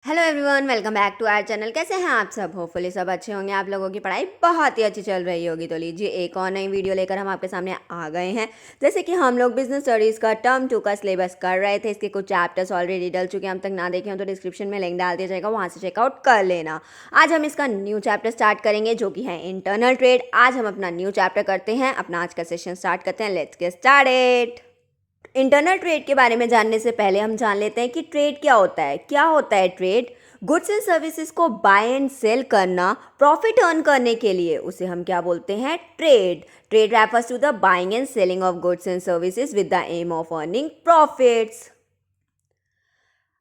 Hello everyone, welcome back to our channel. कैसे हैं आप सब? होपफुली सब अच्छे होंगे। आप लोगों की पढ़ाई बहुत ही अच्छी चल रही होगी। तो लीजिए एक और नई वीडियो लेकर हम आपके सामने आ गए हैं। जैसे कि हम लोग बिजनेस स्टडीज़ का टर्म 2 का सिलेबस कर रहे थे। इसके कुछ चैप्टर्स ऑलरेडी डल चुके हैं। हम तक ना देखे हो तो डिस्क्रिप्शन में लिंक डाल दिया जाएगा, वहाँ से चेकआउट कर लेना। आज हम इसका न्यू चैप्टर स्टार्ट करेंगे जो कि है इंटरनल ट्रेड। आज हम अपना न्यू चैप्टर करते हैं, अपना आज का सेशन स्टार्ट करते हैं। Let's get started. Internal trade के बारे में जानने से पहले हम जान लेते हैं कि ट्रेड क्या होता है। क्या होता है ट्रेड? गुड्स एंड सर्विसेज को बाय एंड सेल करना, प्रॉफिट अर्न करने के लिए, उसे हम क्या बोलते हैं? Trade. Trade refers to the buying and selling of goods and services with the aim of earning profits.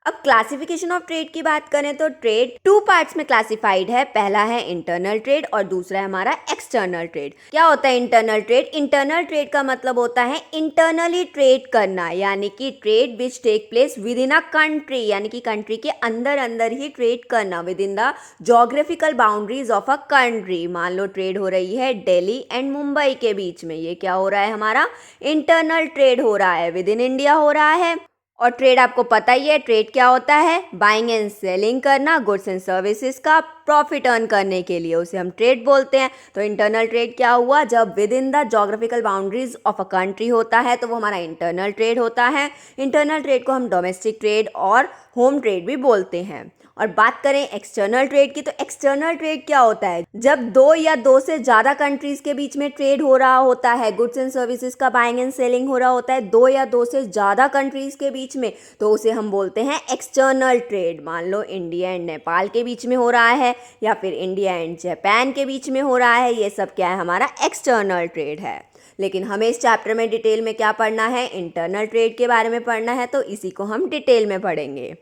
अब क्लासिफिकेशन ऑफ ट्रेड की बात करें तो ट्रेड टू पार्ट्स में क्लासिफाइड है। पहला है इंटरनल ट्रेड और दूसरा है हमारा एक्सटर्नल ट्रेड। क्या होता है इंटरनल ट्रेड? इंटरनल ट्रेड का मतलब होता है इंटरनली ट्रेड करना, यानी कि trade which take place within a country, यानी कि कंट्री के अंदर अंदर ही ट्रेड करना, within the geographical boundaries of a country. मान लो ट्रेड हो रही है दिल्ली एंड मुंबई के बीच में, ये क्या हो रहा है? हमारा इंटरनल ट्रेड हो रहा है, विद इन इंडिया हो रहा है। और ट्रेड आपको पता ही है, ट्रेड क्या होता है? बाइंग एंड सेलिंग करना, गुड्स एंड सर्विसेज का प्रॉफिट अर्न करने के लिए, उसे हम ट्रेड बोलते हैं। तो इंटरनल ट्रेड क्या हुआ? जब with in the geographical boundaries of a country होता है तो वो हमारा इंटरनल ट्रेड होता है। इंटरनल ट्रेड को हम डोमेस्टिक ट्रेड और होम ट्रेड भी बोलते हैं। और बात करें एक्सटर्नल ट्रेड की, तो एक्सटर्नल ट्रेड क्या होता है? जब दो या दो से ज़्यादा कंट्रीज के बीच में ट्रेड हो रहा होता है, गुड्स एंड सर्विसेज का बाइंग एंड सेलिंग हो रहा होता है दो या दो से ज़्यादा कंट्रीज के बीच में, तो उसे हम बोलते हैं एक्सटर्नल ट्रेड। मान लो इंडिया एंड नेपाल के बीच में हो रहा है या फिर इंडिया एंड जापान के बीच में हो रहा है, ये सब क्या है? हमारा एक्सटर्नल ट्रेड है। लेकिन हमें इस चैप्टर में डिटेल में क्या पढ़ना है? इंटरनल ट्रेड के बारे में पढ़ना है, तो इसी को हम डिटेल में पढ़ेंगे।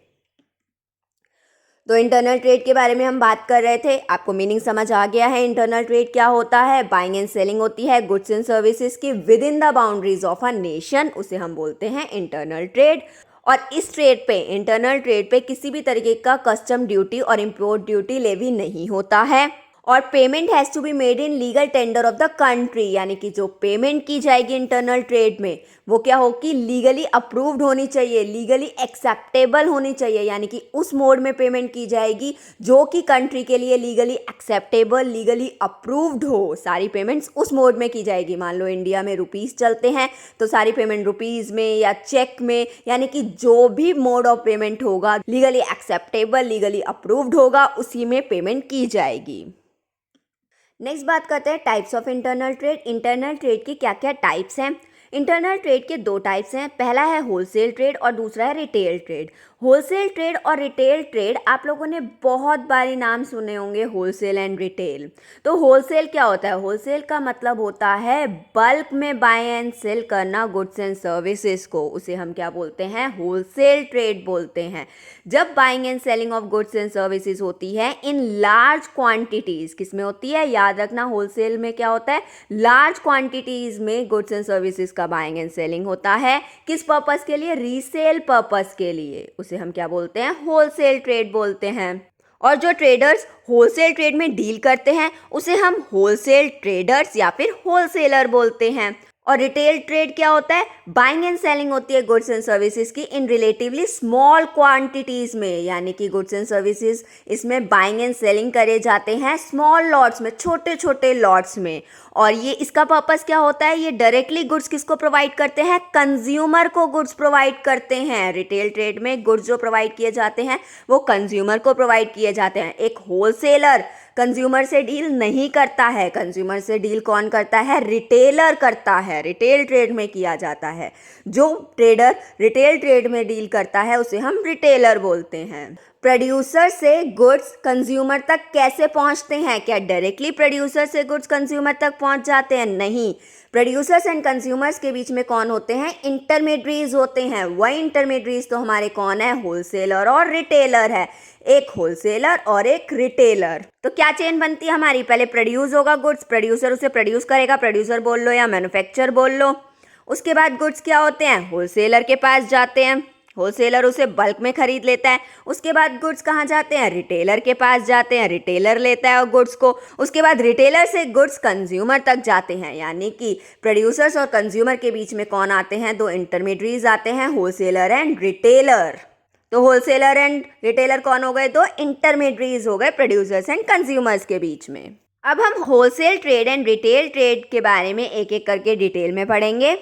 तो इंटरनल ट्रेड के बारे में हम बात कर रहे थे, आपको मीनिंग समझ आ गया है। इंटरनल ट्रेड क्या होता है? बाइंग एंड सेलिंग होती है गुड्स एंड सर्विसेज की with in the boundaries of a nation, उसे हम बोलते हैं इंटरनल ट्रेड। और इस ट्रेड पे, इंटरनल ट्रेड पे किसी भी तरीके का कस्टम ड्यूटी और इम्पोर्ट ड्यूटी लेवी नहीं होता है। और payment has to be made in legal tender of the country, यानी कि जो पेमेंट की जाएगी इंटरनल ट्रेड में वो क्या होगी? लीगली अप्रूव्ड होनी चाहिए, लीगली एक्सेप्टेबल होनी चाहिए, यानी कि उस मोड में पेमेंट की जाएगी जो कि कंट्री के लिए लीगली एक्सेप्टेबल, लीगली अप्रूव्ड हो। सारी पेमेंट्स उस मोड में की जाएगी। मान लो इंडिया में रुपीज़ चलते हैं तो सारी पेमेंट रुपीज़ में या चेक में, यानी कि जो भी मोड ऑफ पेमेंट होगा लीगली एक्सेप्टेबल, लीगली अप्रूव्ड होगा, उसी में पेमेंट की जाएगी। नेक्स्ट बात करते हैं types of internal trade. Internal trade की क्या क्या टाइप्स हैं? इंटरनल ट्रेड के दो टाइप्स हैं। पहला है होलसेल ट्रेड और दूसरा है रिटेल ट्रेड। होलसेल ट्रेड और रिटेल ट्रेड आप लोगों ने बहुत बारी नाम सुने होंगे, होलसेल एंड रिटेल। तो होलसेल क्या होता है? होलसेल का मतलब होता है बल्क में बाय एंड सेल करना गुड्स एंड सर्विसेज को, उसे हम क्या बोलते हैं? होलसेल ट्रेड बोलते हैं। जब buying and selling of goods and services होती है इन लार्ज क्वांटिटीज, किस में होती है? याद रखना, होलसेल में क्या होता है? लार्ज क्वांटिटीज में गुड्स एंड सर्विसेज का बाइंग एंड सेलिंग होता है। किस पर्पस के लिए? रीसेल पर्पस के लिए, उसे हम क्या बोलते हैं? होलसेल ट्रेड बोलते हैं। और जो ट्रेडर्स होलसेल ट्रेड में डील करते हैं उसे हम होलसेल ट्रेडर्स या फिर होलसेलर बोलते हैं। और रिटेल ट्रेड क्या होता है? बाइंग एंड सेलिंग होती है गुड्स एंड सर्विसेज की इन रिलेटिवली स्मॉल क्वांटिटीज में, यानी कि गुड्स एंड सर्विसेज इसमें बाइंग एंड सेलिंग करे जाते हैं स्मॉल लॉट्स में, छोटे छोटे लॉट्स में। और ये इसका पर्पस क्या होता है? ये डायरेक्टली गुड्स किसको प्रोवाइड करते हैं? कंज्यूमर को गुड्स प्रोवाइड करते हैं। रिटेल ट्रेड में गुड्स जो प्रोवाइड किए जाते हैं वो कंज्यूमर को प्रोवाइड किए जाते हैं। एक होलसेलर कंज्यूमर से डील नहीं करता है। कंज्यूमर से डील कौन करता है? रिटेलर करता है। रिटेल ट्रेड में किया जाता है। जो ट्रेडर रिटेल ट्रेड में डील करता है उसे हम रिटेलर बोलते हैं। प्रोड्यूसर से गुड्स कंज्यूमर तक कैसे पहुंचते हैं? क्या डायरेक्टली प्रोड्यूसर से गुड्स कंज्यूमर तक पहुंच जाते हैं? नहीं। प्रोड्यूसर्स एंड कंज्यूमर्स के बीच में कौन होते हैं? इंटरमीडिएट्स होते हैं। वही इंटरमीडिएट्स तो हमारे कौन है? होलसेलर और रिटेलर है। एक होलसेलर और एक रिटेलर। तो क्या चेन बनती है हमारी? पहले प्रोड्यूस होगा गुड्स, प्रोड्यूसर उसे प्रोड्यूस करेगा, प्रोड्यूसर बोल लो या मैन्युफैक्चर बोल लो। उसके बाद गुड्स क्या होते हैं? होलसेलर के पास जाते हैं, होलसेलर उसे बल्क में खरीद लेता है। उसके बाद गुड्स कहाँ जाते हैं? रिटेलर के पास जाते हैं, रिटेलर लेता है और गुड्स को। उसके बाद रिटेलर से गुड्स कंज्यूमर तक जाते हैं, यानी कि प्रोड्यूसर्स और कंज्यूमर के बीच में कौन आते हैं? दो इंटरमीडिएट्स आते हैं, होलसेलर एंड रिटेलर। तो होलसेलर एंड रिटेलर कौन हो गए? दो इंटरमीडिएट्स हो गए प्रोड्यूसर्स एंड कंज्यूमर्स के बीच में। अब हम wholesale trade and retail trade के बारे में एक एक करके डिटेल में पढ़ेंगे।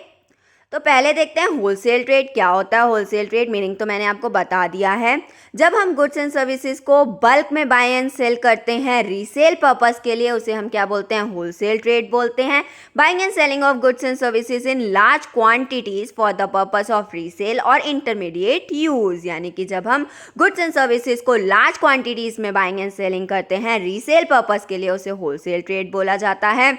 तो पहले देखते हैं होलसेल ट्रेड क्या होता है। होलसेल ट्रेड मीनिंग तो मैंने आपको बता दिया है। जब हम गुड्स एंड सर्विसेज को बल्क में बाय एंड सेल करते हैं रीसेल पर्पस के लिए, उसे हम क्या बोलते हैं? होलसेल ट्रेड बोलते हैं। Buying and selling of goods and services in large quantities for the purpose of resale और इंटरमीडिएट यूज, यानी कि जब हम गुड्स एंड सर्विसेज को लार्ज क्वांटिटीज में बाइंग एंड सेलिंग करते हैं रीसेल पर्पस के लिए, उसे होलसेल ट्रेड बोला जाता है।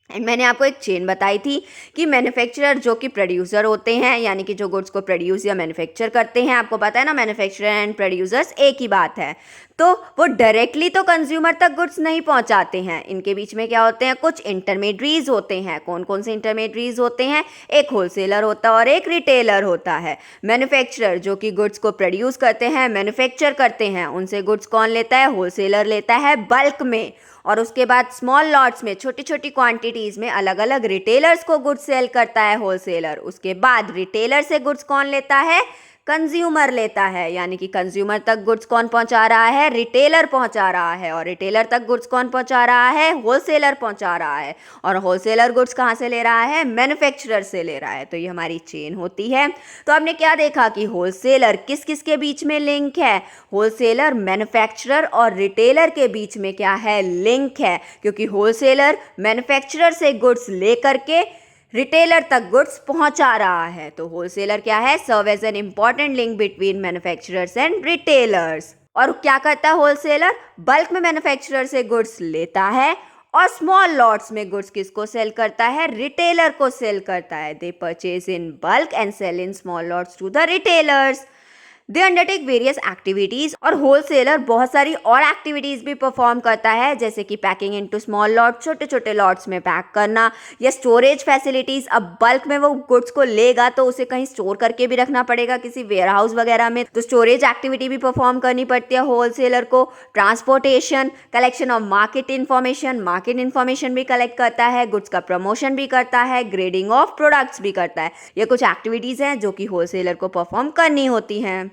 एंड मैंने आपको एक चेन बताई थी कि मैन्युफैक्चरर जो कि प्रोड्यूसर होते हैं, यानी कि जो गुड्स को प्रोड्यूस या मैन्युफैक्चर करते हैं, आपको पता है ना मैन्युफैक्चरर एंड प्रोड्यूसर्स एक ही बात है, तो वो डायरेक्टली तो कंज्यूमर तक गुड्स नहीं पहुंचाते हैं। इनके बीच में क्या होते हैं? कुछ इंटरमीडिएट्स होते हैं। कौन कौन से इंटरमीडिएट्स होते हैं? एक होलसेलर होता है और एक रिटेलर होता है। मैन्युफैक्चरर जो कि गुड्स को प्रोड्यूस करते हैं, मैन्युफैक्चर करते हैं, उनसे गुड्स कौन लेता है? होलसेलर लेता है बल्क में। और उसके बाद स्मॉल लॉट्स में, छोटी छोटी क्वांटिटीज़ में अलग अलग रिटेलर्स को गुड्स सेल करता है होलसेलर। उसके बाद रिटेलर से गुड्स कौन लेता है? कंज्यूमर लेता है, यानी कि कंज्यूमर तक गुड्स कौन पहुंचा रहा है? रिटेलर पहुंचा रहा है। और रिटेलर तक गुड्स कौन पहुंचा रहा है? होलसेलर पहुंचा रहा है। और होलसेलर गुड्स कहाँ से ले रहा है? मैन्युफैक्चरर से ले रहा है। तो ये हमारी चेन होती है। तो आपने क्या देखा कि होलसेलर किस किस के बीच में लिंक है? होलसेलर, मैन्युफैक्चरर और रिटेलर के बीच में क्या है? लिंक है, क्योंकि होलसेलर मैन्युफैक्चरर से गुड्स लेकर के रिटेलर तक गुड्स पहुंचा रहा है। तो होलसेलर क्या है? Serve as an important link between manufacturers and retailers. और क्या करता है होलसेलर? बल्क में मैन्युफैक्चरर से गुड्स लेता है और स्मॉल लॉट्स में गुड्स किसको सेल करता है? रिटेलर को सेल करता है। They purchase in bulk and sell in small lots to the retailers. They undertake various activities. और होलसेलर बहुत सारी और एक्टिविटीज भी परफॉर्म करता है, जैसे कि पैकिंग इनटू स्मॉल लॉट, छोटे छोटे लॉट्स में पैक करना, या स्टोरेज फैसिलिटीज। अब बल्क में वो गुड्स को लेगा तो उसे कहीं स्टोर करके भी रखना पड़ेगा, किसी वेयर हाउस वगैरह में, तो स्टोरेज एक्टिविटी भी परफॉर्म करनी पड़ती है होलसेलर को। Transportation, collection of market information भी कलेक्ट करता है, गुड्स का प्रमोशन भी करता है, ग्रेडिंग ऑफ प्रोडक्ट्स भी करता है। ये कुछ एक्टिविटीज हैं जो कि होलसेलर को परफॉर्म करनी होती हैं।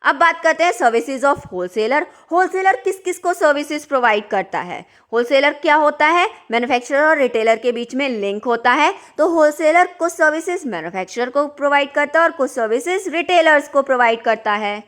अब बात करते हैं सर्विसेज ऑफ होलसेलर। होलसेलर किस किस को सर्विसेज प्रोवाइड करता है? होलसेलर क्या होता है? मैन्युफैक्चरर और रिटेलर के बीच में लिंक होता है। तो होलसेलर कुछ सर्विसेज मैन्युफैक्चरर को प्रोवाइड करता है और कुछ सर्विसेज रिटेलर्स को प्रोवाइड करता है।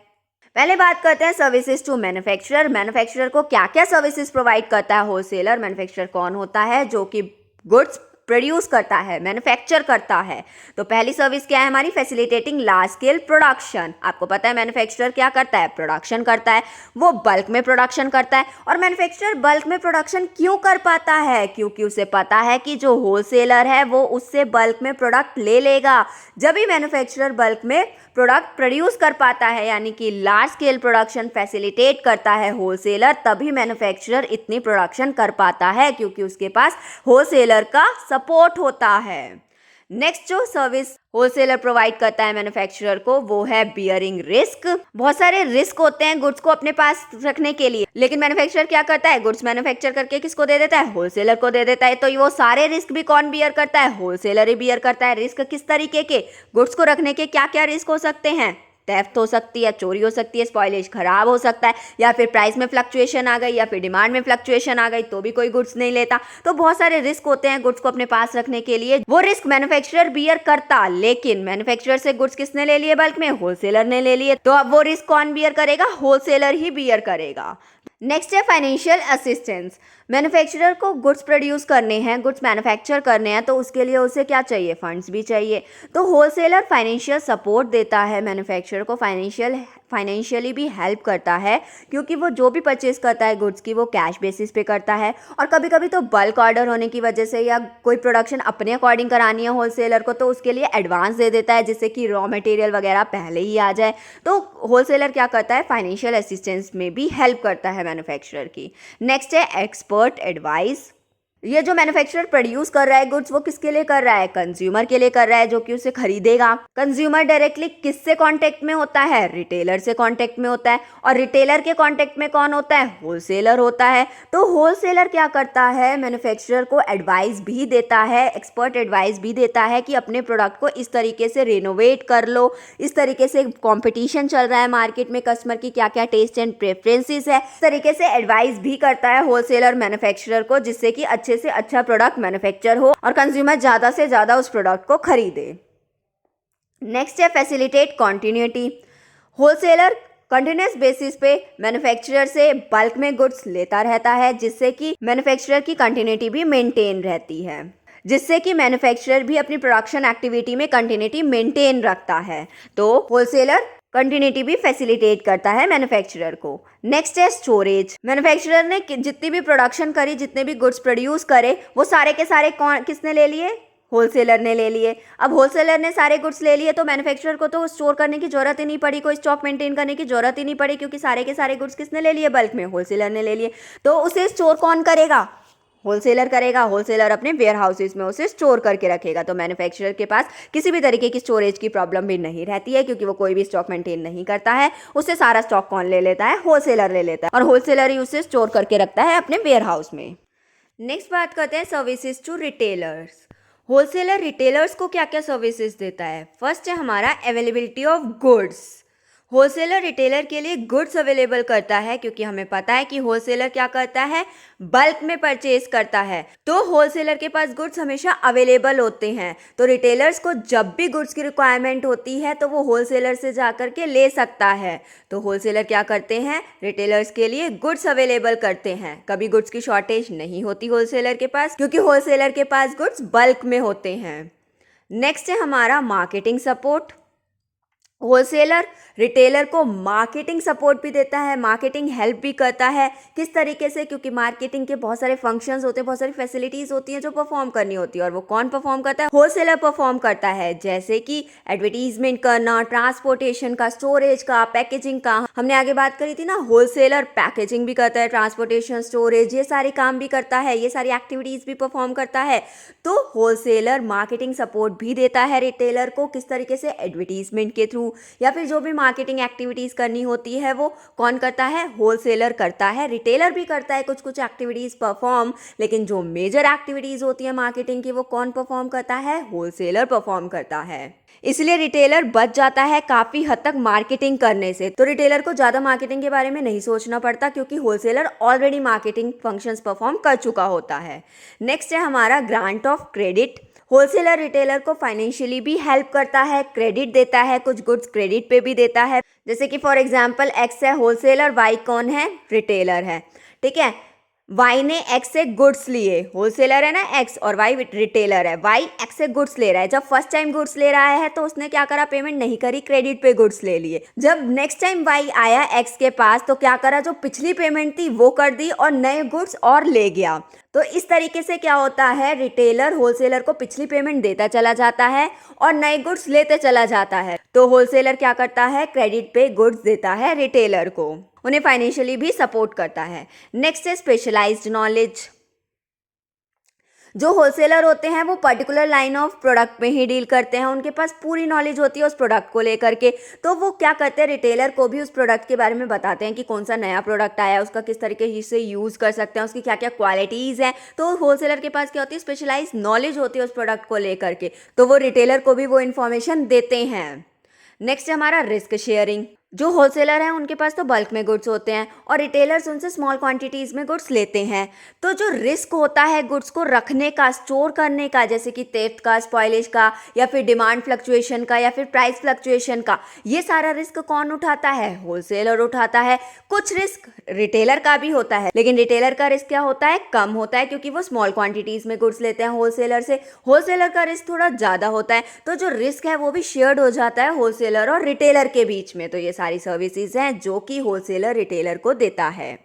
पहले बात करते हैं सर्विसेज टू मैन्युफैक्चरर। मैन्युफैक्चरर को क्या क्या सर्विसेज प्रोवाइड करता है होलसेलर? मैन्युफैक्चरर कौन होता है? जो कि गुड्स प्रोड्यूस करता है, मैन्युफैक्चर करता है। तो पहली सर्विस क्या है हमारी? Facilitating large scale production. आपको पता है मैन्युफैक्चरर क्या करता है? प्रोडक्शन करता है, वो बल्क में प्रोडक्शन करता है। और मैन्युफैक्चरर बल्क में प्रोडक्शन क्यों कर पाता है? क्योंकि उसे पता है कि जो होलसेलर है वो उससे बल्क में प्रोडक्ट ले लेगा। जब भी मैन्युफैक्चरर बल्क में प्रोडक्ट प्रोड्यूस कर पाता है, यानी कि लार्ज स्केल प्रोडक्शन फैसिलिटेट करता है होलसेलर, तभी मैन्युफैक्चरर इतनी प्रोडक्शन कर पाता है, क्योंकि उसके पास होलसेलर का सपोर्ट होता है। नेक्स्ट जो सर्विस होलसेलर प्रोवाइड करता है मैन्युफैक्चरर को, वो है बियरिंग रिस्क। बहुत सारे रिस्क होते हैं गुड्स को अपने पास रखने के लिए, लेकिन मैन्युफैक्चरर क्या करता है? गुड्स मैन्युफैक्चर करके किसको दे देता है? होलसेलर को दे देता है। तो वो सारे रिस्क भी कौन बियर करता है? होलसेलर ही बियर करता है। रिस्क किस तरीके के? गुड्स को रखने के क्या क्या रिस्क हो सकते हैं? थेफ्ट हो सकती है, चोरी हो सकती है, स्पॉइलेज खराब हो सकता है, या फिर प्राइस में फ्लक्चुएशन आ गई, या फिर डिमांड में फ्लक्चुएशन आ गई तो भी कोई गुड्स नहीं लेता। तो बहुत सारे रिस्क होते हैं गुड्स को अपने पास रखने के लिए। वो रिस्क मैन्युफैक्चरर बियर करता, लेकिन मैन्युफैक्चरर से गुड्स किसने ले लिए? बल्क में होलसेलर ने ले लिए। तो अब वो रिस्क कौन बियर करेगा? होलसेलर ही बियर करेगा। नेक्स्ट है फाइनेंशियल असिस्टेंस। मैन्युफैक्चरर को गुड्स प्रोड्यूस करने हैं, गुड्स मैन्युफैक्चर करने हैं, तो उसके लिए उसे क्या चाहिए? फंड्स भी चाहिए। तो होलसेलर फाइनेंशियल सपोर्ट देता है मैन्युफैक्चरर को, फाइनेंशियली भी हेल्प करता है, क्योंकि वो जो भी परचेज करता है गुड्स की वो कैश बेसिस पे करता है। और कभी कभी तो बल्क ऑर्डर होने की वजह से या कोई प्रोडक्शन अपने अकॉर्डिंग करानी है होलसेलर को, तो उसके लिए एडवांस दे देता है, जिससे कि रॉ मटेरियल वगैरह पहले ही आ जाए। तो होलसेलर क्या करता है? फाइनेंशियल असिस्टेंस में भी हेल्प करता है मैन्युफैक्चरर की। नेक्स्ट है एक्सपर्ट एडवाइस। ये जो मैन्युफैक्चरर प्रोड्यूस कर रहा है गुड्स, वो किसके लिए कर रहा है? कंज्यूमर के लिए कर रहा है, जो कि उसे खरीदेगा। कंज्यूमर डायरेक्टली किससे कांटेक्ट में होता है? रिटेलर से कांटेक्ट में होता है। और रिटेलर के कांटेक्ट में कौन होता है? होलसेलर होता है। तो होलसेलर क्या करता है? मैन्युफैक्चरर को एडवाइस भी देता है, एक्सपर्ट एडवाइस भी देता है कि अपने प्रोडक्ट को इस तरीके से रिनोवेट कर लो, इस तरीके से कंपटीशन चल रहा है मार्केट में, कस्टमर की क्या क्या टेस्ट एंड प्रेफरेंसेस है, इस तरीके से एडवाइस भी करता है होलसेलर मैन्युफैक्चरर को, जिससे कि अच्छे से अच्छा प्रोडक्ट मैन्युफैक्चर हो और कंज्यूमर ज़्यादा से ज़्यादा उस प्रोडक्ट को खरीदे। नेक्स्ट है facilitate continuity. Wholesaler continuous basis पे मैन्युफैक्चरर से बल्क में गुड्स लेता रहता है, जिससे कि मैन्युफैक्चरर की कंटिन्यूटी भी मेंटेन रहती है, जिससे कि मैन्युफैक्चरर भी अपनी प्रोडक्शन एक्टिविटी में कंटिन्यूटी मेंटेन रखता है। तो होलसेलर कंटिन्यूटी भी फैसिलिटेट करता है मैन्युफैक्चरर को। नेक्स्ट है स्टोरेज। मैन्युफैक्चरर ने जितनी भी प्रोडक्शन करी, जितने भी गुड्स प्रोड्यूस करे, वो सारे के सारे किसने ले लिए? होलसेलर ने ले लिए। अब होलसेलर ने सारे गुड्स ले लिए तो मैन्युफैक्चरर को तो स्टोर करने की जरूरत ही नहीं पड़ी, कोई स्टॉक मेंटेन करने की जरूरत ही नहीं पड़ी, क्योंकि सारे के सारे गुड्स किसने ले लिए? बल्क में होलसेलर ने ले लिए। तो उसे स्टोर कौन करेगा? होलसेलर करेगा। होलसेलर अपने वेयर हाउसेस में उसे स्टोर करके रखेगा। तो मैन्युफैक्चरर के पास किसी भी तरीके की स्टोरेज की प्रॉब्लम भी नहीं रहती है, क्योंकि वो कोई भी स्टॉक मेंटेन नहीं करता है। उससे सारा स्टॉक कौन ले लेता है? होलसेलर ले लेता है, और होलसेलर ही उसे स्टोर करके रखता है अपने वेयर हाउस में। नेक्स्ट बात करते हैं services to retailers. Wholesaler retailers को क्या क्या सर्विसेज देता है? फर्स्ट है हमारा availability of goods. Wholesaler retailer के लिए गुड्स अवेलेबल करता है, क्योंकि हमें पता है कि होलसेलर क्या करता है? बल्क में परचेज करता है। तो होलसेलर के पास गुड्स हमेशा अवेलेबल होते हैं, तो रिटेलर्स को जब भी गुड्स की रिक्वायरमेंट होती है तो वो होलसेलर से जाकर के ले सकता है। तो होलसेलर क्या करते हैं? रिटेलर्स के लिए गुड्स अवेलेबल करते हैं। कभी गुड्स की शॉर्टेज नहीं होती होलसेलर के पास, क्योंकि होलसेलर के पास गुड्स बल्क में होते हैं। नेक्स्ट है हमारा मार्केटिंग सपोर्ट। होलसेलर रिटेलर को मार्केटिंग सपोर्ट भी देता है, मार्केटिंग हेल्प भी करता है। किस तरीके से? क्योंकि मार्केटिंग के बहुत सारे फंक्शंस होते हैं, बहुत सारी फैसिलिटीज होती हैं जो परफॉर्म करनी होती है, और वो कौन परफॉर्म करता है? होलसेलर परफॉर्म करता है। जैसे कि एडवर्टीजमेंट करना, ट्रांसपोर्टेशन का, स्टोरेज का, पैकेजिंग का। हमने आगे बात करी थी ना, होलसेलर पैकेजिंग भी करता है, ट्रांसपोर्टेशन, स्टोरेज, ये सारे काम भी करता है, ये सारी एक्टिविटीज भी परफॉर्म करता है। तो होलसेलर मार्केटिंग सपोर्ट भी देता है रिटेलर को। किस तरीके से? एडवर्टीजमेंट के थ्रू, या फिर जो भी मार्केटिंग एक्टिविटीज करनी होती है वो कौन करता है? होलसेलर करता है। रिटेलर भी करता है कुछ कुछ एक्टिविटीज परफॉर्म, लेकिन जो मेजर एक्टिविटीज होती है मार्केटिंग की, वो कौन परफॉर्म करता है? होलसेलर परफॉर्म करता है। इसलिए रिटेलर बच जाता है काफी हद तक मार्केटिंग करने से। तो रिटेलर को ज्यादा मार्केटिंग के बारे में नहीं सोचना पड़ता, क्योंकि wholesaler already marketing functions perform कर चुका होता है। नेक्स्ट है हमारा grant of credit. Wholesaler retailer को फाइनेंशियली भी हेल्प करता है, क्रेडिट देता है, कुछ गुड्स क्रेडिट पे भी देता है। जैसे कि फॉर एग्जांपल एक्स है होलसेलर, वाई कौन है? रिटेलर है। ठीक है, वाई ने एक्स से गुड्स लिए, होलसेलर है ना एक्स, और वाई रिटेलर है। वाई एक्स से गुड्स ले रहा है। जब फर्स्ट टाइम गुड्स ले रहा है तो उसने क्या करा? पेमेंट नहीं करी, क्रेडिट पे गुड्स ले लिए। जब नेक्स्ट टाइम वाई आया एक्स के पास तो क्या करा? जो पिछली पेमेंट थी वो कर दी और नए गुड्स और ले गया। तो इस तरीके से क्या होता है? रिटेलर होलसेलर को पिछली पेमेंट देता चला जाता है और नए गुड्स लेते चला जाता है। तो होलसेलर क्या करता है? क्रेडिट पे गुड्स देता है रिटेलर को, उन्हें फाइनेंशियली भी सपोर्ट करता है। नेक्स्ट है स्पेशलाइज्ड नॉलेज। जो होलसेलर होते हैं वो पर्टिकुलर लाइन ऑफ प्रोडक्ट में ही डील करते हैं, उनके पास पूरी नॉलेज होती है उस प्रोडक्ट को लेकर के। तो वो क्या करते हैं? रिटेलर को भी उस प्रोडक्ट के बारे में बताते हैं कि कौन सा नया प्रोडक्ट आया है, उसका किस तरीके से यूज़ कर सकते हैं, उसकी क्या क्या क्वालिटीज़ हैं। तो होलसेलर के पास क्या होती है? स्पेशलाइज नॉलेज होती है उस प्रोडक्ट को लेकर के, तो वो रिटेलर को भी वो इन्फॉर्मेशन देते हैं। नेक्स्ट है हमारा रिस्क शेयरिंग। जो होलसेलर हैं उनके पास तो बल्क में गुड्स होते हैं और रिटेलर्स उनसे स्मॉल क्वांटिटीज़ में गुड्स लेते हैं। तो जो रिस्क होता है गुड्स को रखने का, स्टोर करने का, जैसे कि थेफ्ट का, स्पॉइलेज का, या फिर डिमांड फ्लक्चुएशन का, या फिर प्राइस फ्लक्चुएशन का, ये सारा रिस्क कौन उठाता है? होलसेलर उठाता है। कुछ रिस्क रिटेलर का भी होता है, लेकिन रिटेलर का रिस्क क्या होता है? कम होता है, क्योंकि वो स्मॉल क्वांटिटीज़ में गुड्स लेते हैं होलसेलर से। होलसेलर का रिस्क थोड़ा ज़्यादा होता है, तो जो रिस्क है वो भी शेयर्ड हो जाता है होलसेलर और रिटेलर के बीच में। तो ये सारी सर्विसेज हैं जो कि होलसेलर रिटेलर को देता है।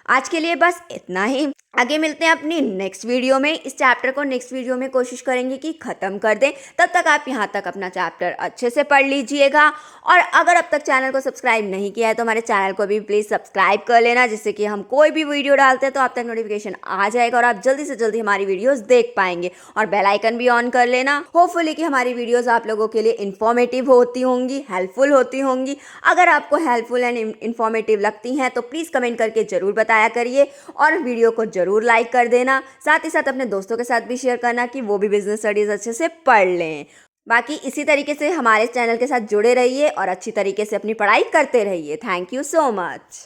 आज के लिए बस इतना ही। आगे मिलते हैं अपनी नेक्स्ट वीडियो में। इस चैप्टर को नेक्स्ट वीडियो में कोशिश करेंगे कि ख़त्म कर दें। तब तक आप यहाँ तक अपना चैप्टर अच्छे से पढ़ लीजिएगा। और अगर अब तक चैनल को सब्सक्राइब नहीं किया है तो हमारे चैनल को भी प्लीज़ सब्सक्राइब कर लेना, जिससे कि हम कोई भी वीडियो डालते हैं तो आप तक नोटिफिकेशन आ जाएगा और आप जल्दी से जल्दी हमारी वीडियोस देख पाएंगे। और बेल आइकन भी ऑन कर लेना। होपफुली कि हमारी वीडियोस आप लोगों के लिए इन्फॉर्मेटिव होती होंगी, हेल्पफुल होती होंगी। अगर आपको हेल्पफुल एंड इन्फॉर्मेटिव लगती हैं तो प्लीज़ कमेंट करके ज़रूर बताया करिए और वीडियो को ज़रूर लाइक कर देना। साथ ही साथ अपने दोस्तों के साथ भी शेयर करना कि वो भी बिजनेस स्टडीज़ अच्छे से पढ़ लें। बाकी इसी तरीके से हमारे चैनल के साथ जुड़े रहिए और अच्छी तरीके से अपनी पढ़ाई करते रहिए। Thank you so much.